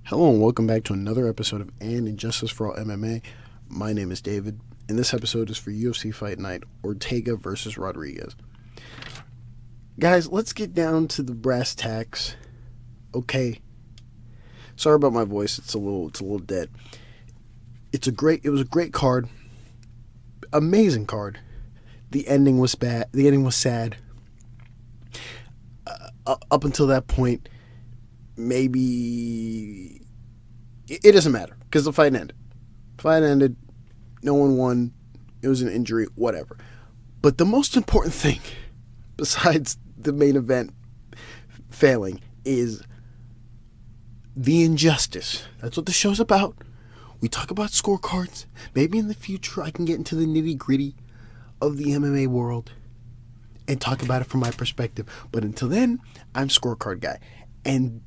Hello and welcome back to another episode of Injustice For All MMA. My name is David, and this episode is for UFC Fight Night Ortega v Rodriguez. Guys, let's get down to the brass tacks. Okay. Sorry about my voice; it's a little dead. It was a great card, amazing card. The ending was bad. The ending was sad. Up until that point. Maybe it doesn't matter because the fight ended. No one won. It was an injury, whatever. But the most important thing, besides the main event failing, is the injustice. That's what the show's about. We talk about scorecards. Maybe in the future I can get into the nitty-gritty of the MMA world and talk about it from my perspective. But until then, I'm scorecard guy. And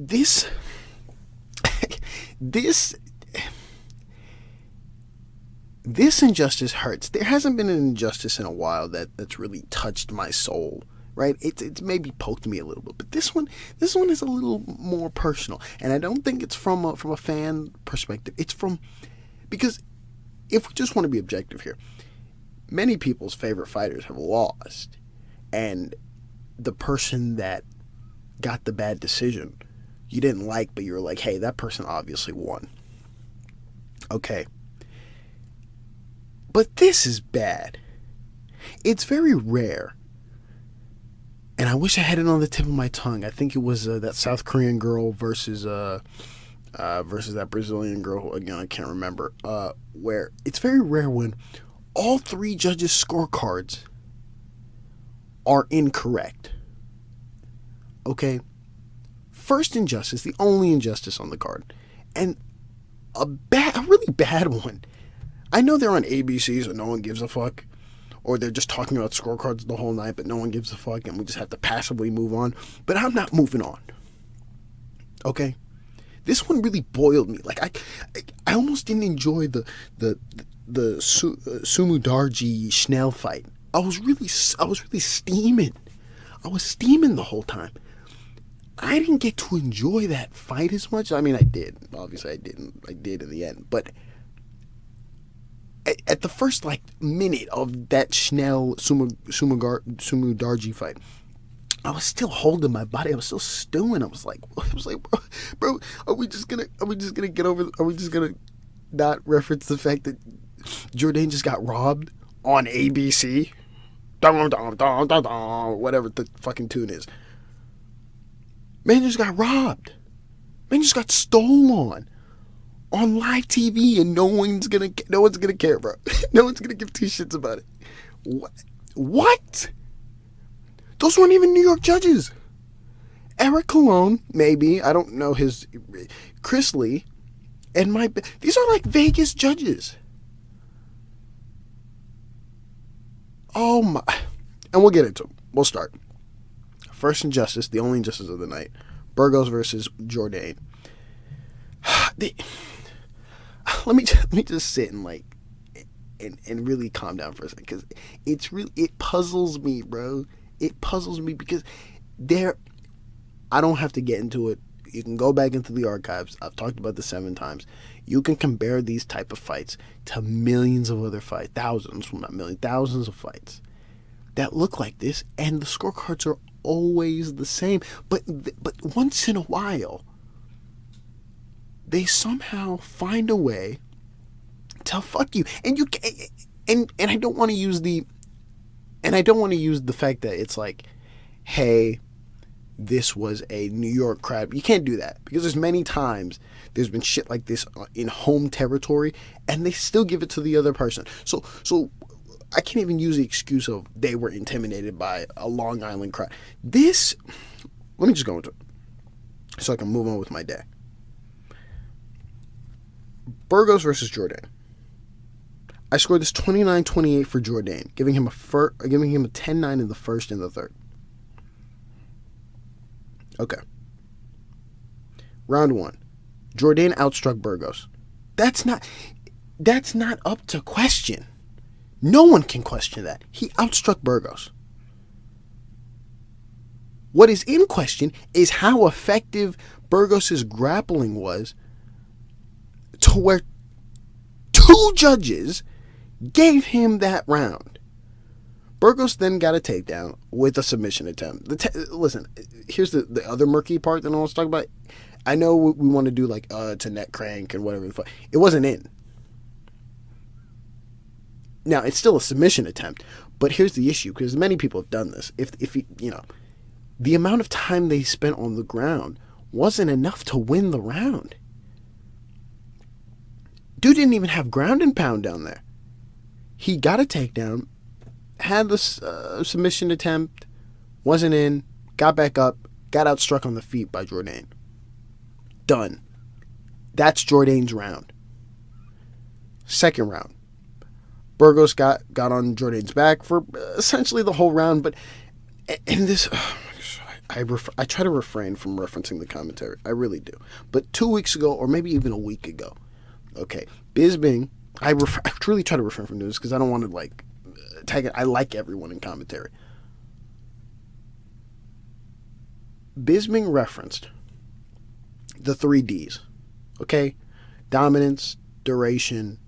this injustice hurts. There hasn't been an injustice in a while that's really touched my soul, right? It's maybe poked me a little bit, but this one is a little more personal, and I don't think it's from a fan perspective. It's because if we just want to be objective here, many people's favorite fighters have lost, and the person that got the bad decision you didn't like, but you were like, hey, that person obviously won. Okay. But this is bad. It's very rare. And I wish I had it on the tip of my tongue. I think it was that South Korean girl versus that Brazilian girl, again, I can't remember, where it's very rare when all three judges' scorecards are incorrect. Okay? First injustice, the only injustice on the card, and a really bad one. I know they're on ABC, so no one gives a fuck, or they're just talking about scorecards the whole night, but no one gives a fuck, and we just have to passively move on. But I'm not moving on. Okay, this one really boiled me. Like I almost didn't enjoy the Sumudaerji Schnell fight. I was really steaming. I was steaming the whole time. I didn't get to enjoy that fight as much. I mean, I did. Obviously, I didn't. I did in the end. But at the first, minute of that Schnell Sumudaerji fight, I was still holding my body. I was still stewing. I was like, bro, are we just gonna get over? Are we just gonna not reference the fact that Jourdain just got robbed on ABC? Whatever the fucking tune is. Man just got robbed. Man just got stolen on live TV, and no one's gonna care, bro. No one's gonna give two shits about it. What? Those weren't even New York judges. Eric Colon, maybe, I don't know his. Chris Lee, and these are like Vegas judges. Oh my! And we'll get into them. We'll start. First injustice, the only injustice of the night, Burgos versus Jourdain. Let me just sit and really calm down for a second, because it puzzles me, bro. It puzzles me because I don't have to get into it. You can go back into the archives. I've talked about this 7 times. You can compare these type of fights to millions of other fights, thousands of fights that look like this, and the scorecards are always the same, but once in a while they somehow find a way to fuck you, and I don't want to use the fact that it's like, hey, this was a New York crowd. You can't do that, because there's many times there's been shit like this in home territory, and they still give it to the other person. So I can't even use the excuse of they were intimidated by a Long Island crowd. Let me just go into it so I can move on with my day. Burgos versus Jourdain. I scored this 29-28 for Jourdain, giving him a 10-9 in the first and the third. Okay. Round 1. Jourdain outstruck Burgos. That's not up to question. No one can question that. He outstruck Burgos. What is in question is how effective Burgos's grappling was to where two judges gave him that round. Burgos then got a takedown with a submission attempt. Listen, here's the other murky part that I want to talk about. I know we want to do like to neck crank and whatever the fuck. It wasn't in. Now, it's still a submission attempt, but here's the issue, because many people have done this. If the amount of time they spent on the ground wasn't enough to win the round. Dude didn't even have ground and pound down there. He got a takedown, had the submission attempt, wasn't in, got back up, got outstruck on the feet by Jourdain. Done. That's Jourdain's round. Second round. Burgos got on Jourdain's back for essentially the whole round, but in this... I try to refrain from referencing the commentary. I really do. But 2 weeks ago, or maybe even a week ago, okay, Bisping, I truly try to refrain from doing this because I don't want to, like, tag it. I like everyone in commentary. Bisping referenced the 3 Ds, okay? Dominance, duration,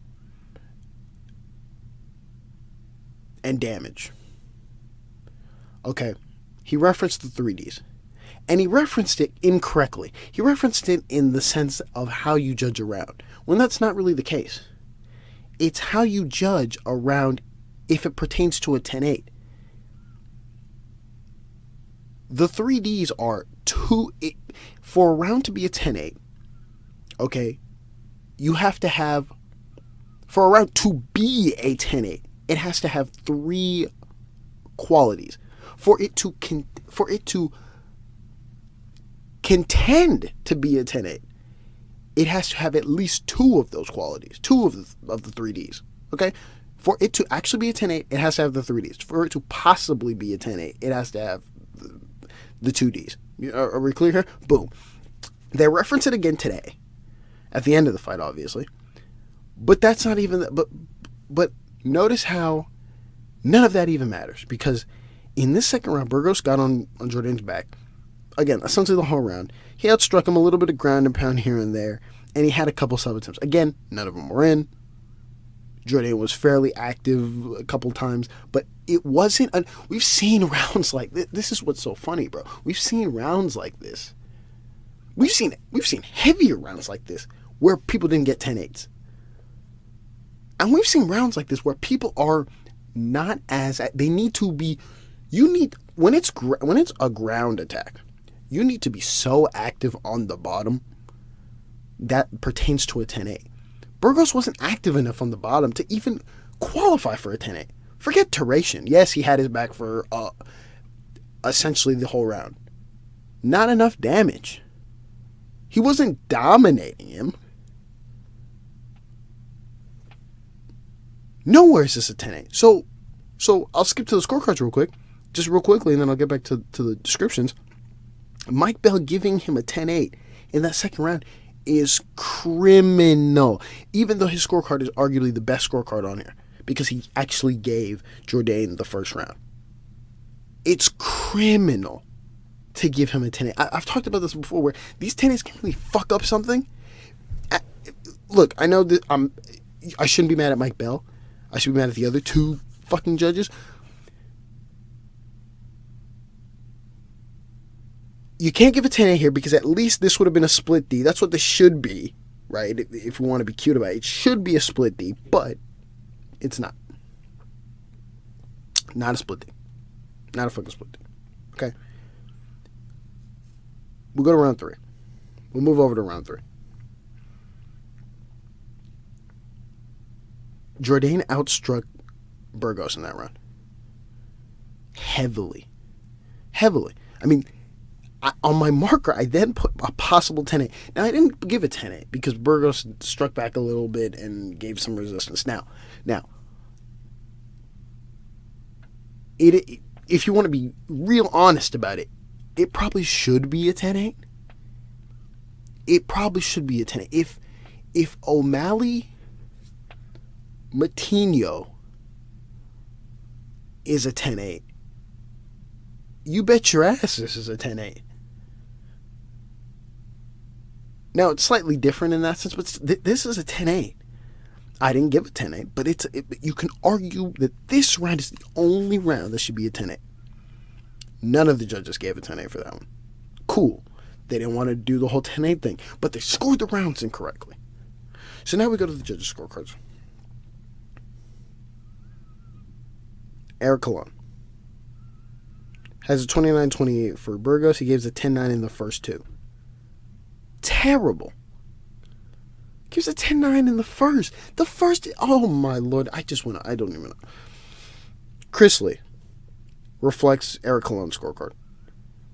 and damage. Okay. He referenced the 3 Ds. And he referenced it incorrectly. He referenced it in the sense of how you judge a round, when that's not really the case. It's how you judge a round if it pertains to a 10-8. The 3 Ds are for a round to be a 10-8, okay, you have to have, for a round to be a 10-8, it has to have 3 qualities. For it to contend to be a 10-8, it has to have at least 2 of those qualities, 2 of the 3 Ds. Okay? For it to actually be a 10-8, it has to have the 3 Ds. For it to possibly be a 10-8, it has to have the 2 Ds. Are we clear here? Boom. They reference it again today, at the end of the fight, obviously. But that's not even... But notice how none of that even matters, because in this second round, Burgos got on Jourdain's back. Again, essentially the whole round. He outstruck him a little bit of ground and pound here and there, and he had a couple sub-attempts. Again, none of them were in. Jourdain was fairly active a couple times, but it wasn't... We've seen rounds like this. This is what's so funny, bro. We've seen rounds like this. We've seen heavier rounds like this where people didn't get 10-8s. And we've seen rounds like this where people are not as... They need to be... You need... When it's a ground attack, you need to be so active on the bottom that pertains to a 10-8. Burgos wasn't active enough on the bottom to even qualify for a 10-8. Forget duration. Yes, he had his back for essentially the whole round. Not enough damage. He wasn't dominating him. Nowhere is this a 10-8. So I'll skip to the scorecards real quick. Just real quickly, and then I'll get back to the descriptions. Mike Bell giving him a 10-8 in that second round is criminal. Even though his scorecard is arguably the best scorecard on here, because he actually gave Jourdain the first round. It's criminal to give him a 10-8. I've talked about this before, where these 10-8s can really fuck up something. Look, I know that I shouldn't be mad at Mike Bell. I should be mad at the other 2 fucking judges. You can't give a 10-8 here because at least this would have been a split D. That's what this should be, right? If we want to be cute about it. It should be a split D, but it's not. Not a split D. Not a fucking split D. Okay? We'll go to round 3. We'll move over to round 3. Jourdain outstruck Burgos in that round. Heavily. I mean... on my marker, I then put a possible 10-8. Now, I didn't give a 10-8 because Burgos struck back a little bit and gave some resistance. Now, if you want to be real honest about it, it probably should be a 10-8. It probably should be a 10-8. If O'Malley Matinho is a 10-8, you bet your ass this is a 10-8. Now, it's slightly different in that sense, but this is a 10-8. I didn't give a 10-8, but you can argue that this round is the only round that should be a 10-8. None of the judges gave a 10-8 for that one. Cool. They didn't want to do the whole 10-8 thing, but they scored the rounds incorrectly. So now we go to the judges' scorecards. Eric Colon has a 29-28 for Burgos. He gives a 10-9 in the first two. Terrible. Gives a 10-9 in the first. The first, oh my lord, I don't even know. Chris Lee reflects Eric Colon's scorecard.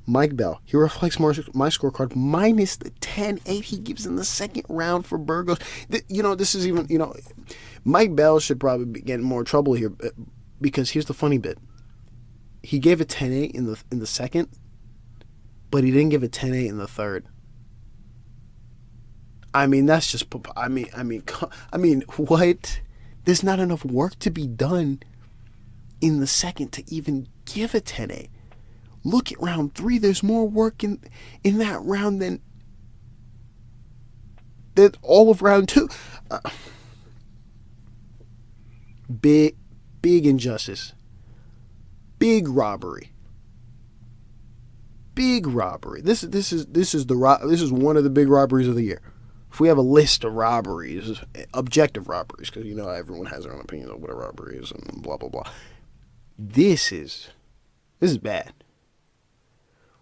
Mike Bell, he reflects my scorecard minus the 10-8 he gives in the second round for Burgos. This is even, Mike Bell should probably be getting more trouble here because here's the funny bit. He gave a 10-8 in the second, but he didn't give a 10-8 in the third. I mean, that's just, I mean, what? There's not enough work to be done in the second to even give a 10-8. Look at round 3. There's more work in that round than all of round 2. Big injustice. Big robbery. Big robbery. This is one of the big robberies of the year. If we have a list of robberies, objective robberies, because everyone has their own opinion of what a robbery is and blah blah blah. This is bad.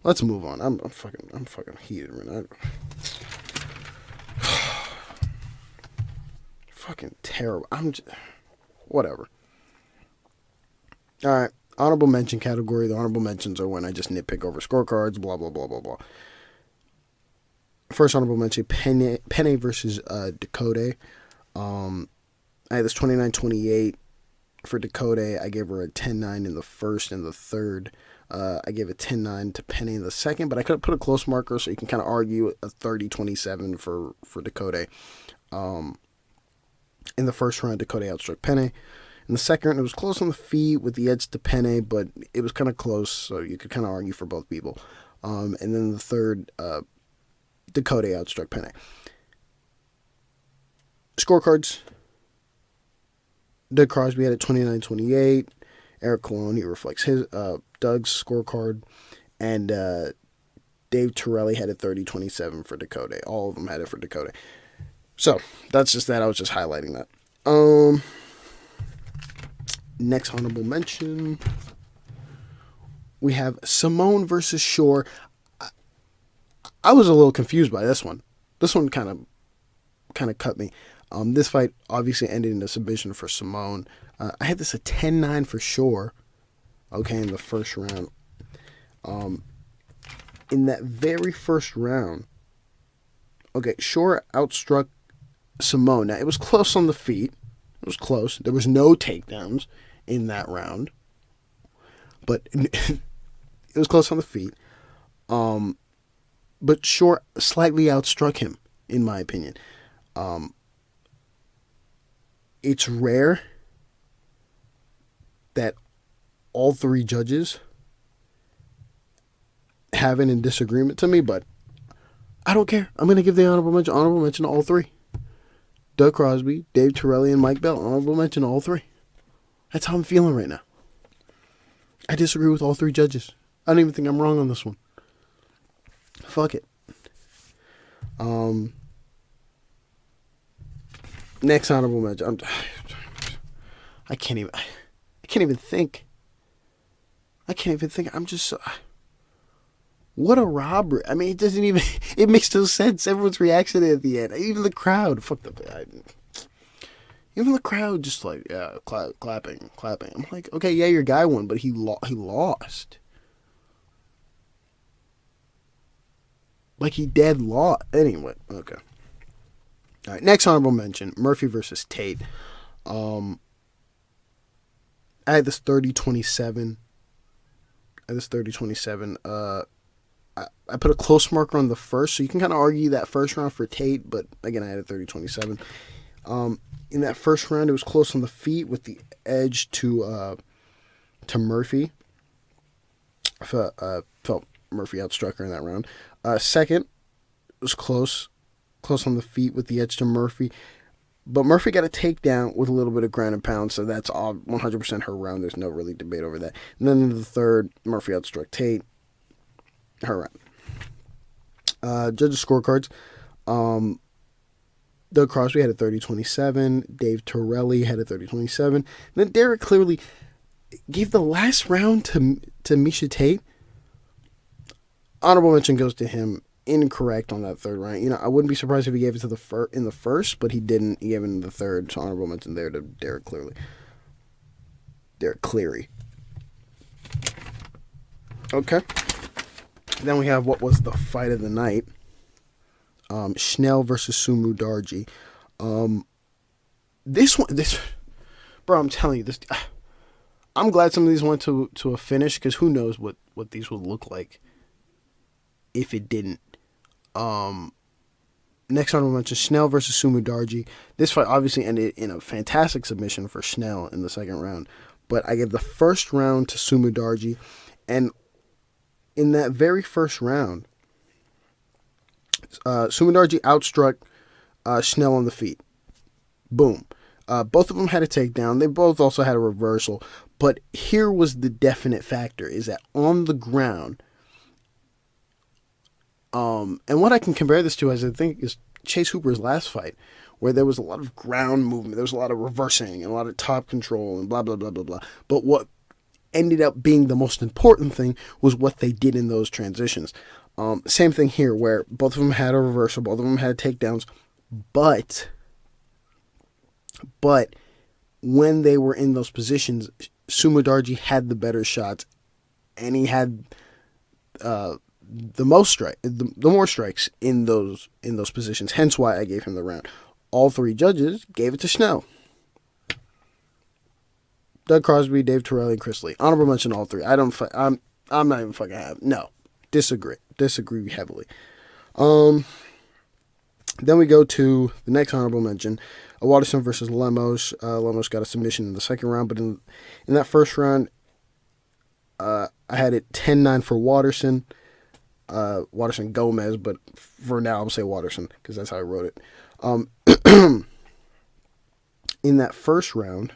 Let's move on. I'm fucking heated right now. Fucking terrible. Whatever. All right. Honorable mention category. The honorable mentions are when I just nitpick over scorecards. Blah blah blah blah blah. First honorable mention: Penne versus Ducote. I had this 29-28 for Ducote. I gave her a 10-9 in the first and the third. I gave a 10-9 to Penne in the second, but I could have put a close marker, so you can kind of argue a 30-27 for Ducote. In the first round, Ducote outstruck Penne. In the second, it was close on the feet with the edge to Penne, but it was kind of close, so you could kind of argue for both people. And then the third, Ducote outstruck Penne. Scorecards. Doug Crosby had a 29-28. Eric Colon, he reflects his Doug's scorecard. And Dave Torelli had a 30-27 for Ducote. All of them had it for Ducote. So, that's just that. I was just highlighting that. Next honorable mention. We have Simone versus Shore. I was a little confused by this one. This one kind of cut me. This fight obviously ended in a submission for Simone. I had this a 10-9 for Shore. Okay, in the first round. In that very first round, okay, Shore outstruck Simone. Now, it was close on the feet. It was close. There was no takedowns in that round. But it was close on the feet. But Shore slightly outstruck him, in my opinion. It's rare that all three judges have it in disagreement to me, but I don't care. I'm going to give the honorable mention to all three. Doug Crosby, Dave Torelli, and Mike Bell. Honorable mention to all three. That's how I'm feeling right now. I disagree with all three judges. I don't even think I'm wrong on this one. Fuck it. Next honorable mention. I can't even think. I'm just so... What a robbery. I mean, it makes no sense. Everyone's reaction at the end. Even the crowd. Even the crowd just like, yeah, clapping. I'm like, okay, yeah, your guy won, but he lost. Like, he dead lost. Anyway, okay. All right, next honorable mention, Murphy versus Tate. I had this 30-27. I put a close marker on the first, so you can kind of argue that first round for Tate, but again, I had a 30-27. In that first round, it was close on the feet with the edge to Murphy. I felt Murphy outstruck her in that round. Second, it was close close on the feet with the edge to Murphy. But Murphy got a takedown with a little bit of ground and pound, so that's all 100% her round. There's no really debate over that. And then in the third, Murphy outstruck Tate. Her round. Judges' scorecards. Doug Crosby had a 30-27. Dave Torelli had a 30-27. Then Derek clearly gave the last round to Miesha Tate. Honorable mention goes to him. Incorrect on that third round. I wouldn't be surprised if he gave it to in the first, but he didn't. He gave it in the third. So honorable mention there to Derek Cleary. Okay. Then we have what was the fight of the night. Schnell versus Sumudaerji. Bro, I'm telling you this. I'm glad some of these went to a finish, because who knows what these would look like if it didn't. Next honorable mention, Schnell versus Sumudaerji. This fight obviously ended in a fantastic submission for Schnell in the second round, but I give the first round to Sumudaerji, and in that very first round, Sumudaerji outstruck Schnell on the feet. Boom. Both of them had a takedown. They both also had a reversal, but here was the definite factor, is that on the ground, and what I can compare this to, as I think, is Chase Hooper's last fight, where there was a lot of ground movement, there was a lot of reversing and a lot of top control and blah, blah, blah, blah, blah. But what ended up being the most important thing was what they did in those transitions. Same thing here, where both of them had a reversal, both of them had takedowns, but when they were in those positions, Sumudaerji had the better shots, and he had the more strikes in those positions. Hence why I gave him the round. All three judges gave it to Schnell. Doug Crosby, Dave Torelli, and Chris Lee. Honorable mention all three. I'm not even fucking happy. No, disagree heavily. Then we go to the next honorable mention, Waterson versus Lemos. Lemos got a submission in the second round, but in that first round, I had it 10-9 for Waterson. Waterson Gomez, but for now I'll say Waterson because that's how I wrote it. In that first round,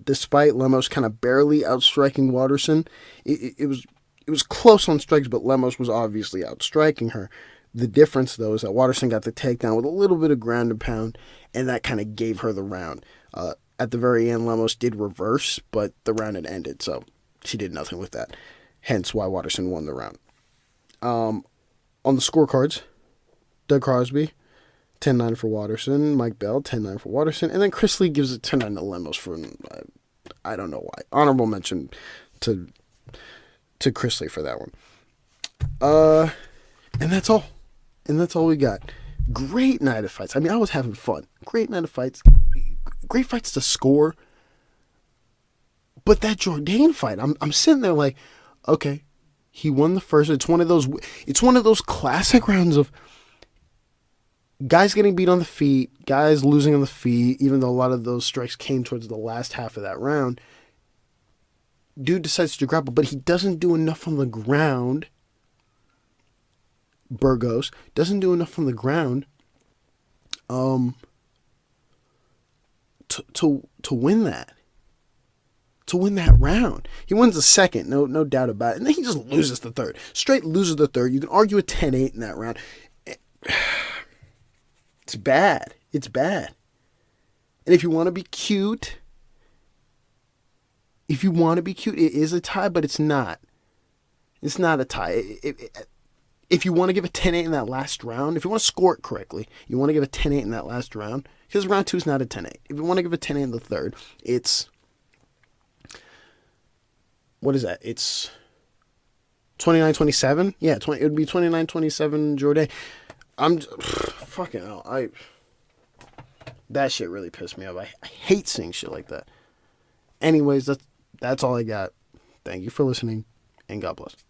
despite Lemos kind of barely outstriking Waterson, it was close on strikes, but Lemos was obviously outstriking her. The difference, though, is that Waterson got the takedown with a little bit of ground and pound, and that kind of gave her the round. At the very end, Lemos did reverse, but the round had ended, so she did nothing with that. Hence why Waterson won the round. On the scorecards, Doug Crosby, 10-9 for Waterson. Mike Bell, 10-9 for Waterson. And then Chris Lee gives it 10-9 to Lemos for, I don't know why. Honorable mention to Chris Lee for that one. And that's all. And that's all we got. Great night of fights. I mean, I was having fun. Great night of fights. Great fights to score. But that Jourdain fight, I'm sitting there like, okay, he won the first. It's one of those classic rounds of guys getting beat on the feet, guys losing on the feet, even though a lot of those strikes came towards the last half of that round. Dude decides to grapple, but he doesn't do enough on the ground. Burgos doesn't do enough on the ground to win that. To win that round. He wins the second, no doubt about it. And then he just loses the third. Straight loses the third. You can argue a 10-8 in that round. It's bad. It's bad. And if you want to be cute, it is a tie, but it's not. It's not a tie. If you want to give a 10-8 in that last round, if you want to score it correctly, you want to give a 10-8 in that last round, because round 2 is not a 10-8. If you want to give a 10-8 in the third, it's... What is that? It's 29-27? Yeah, it would be 29-27 Jourdain. Fucking hell. That shit really pissed me off. I hate seeing shit like that. Anyways, that's all I got. Thank you for listening, and God bless.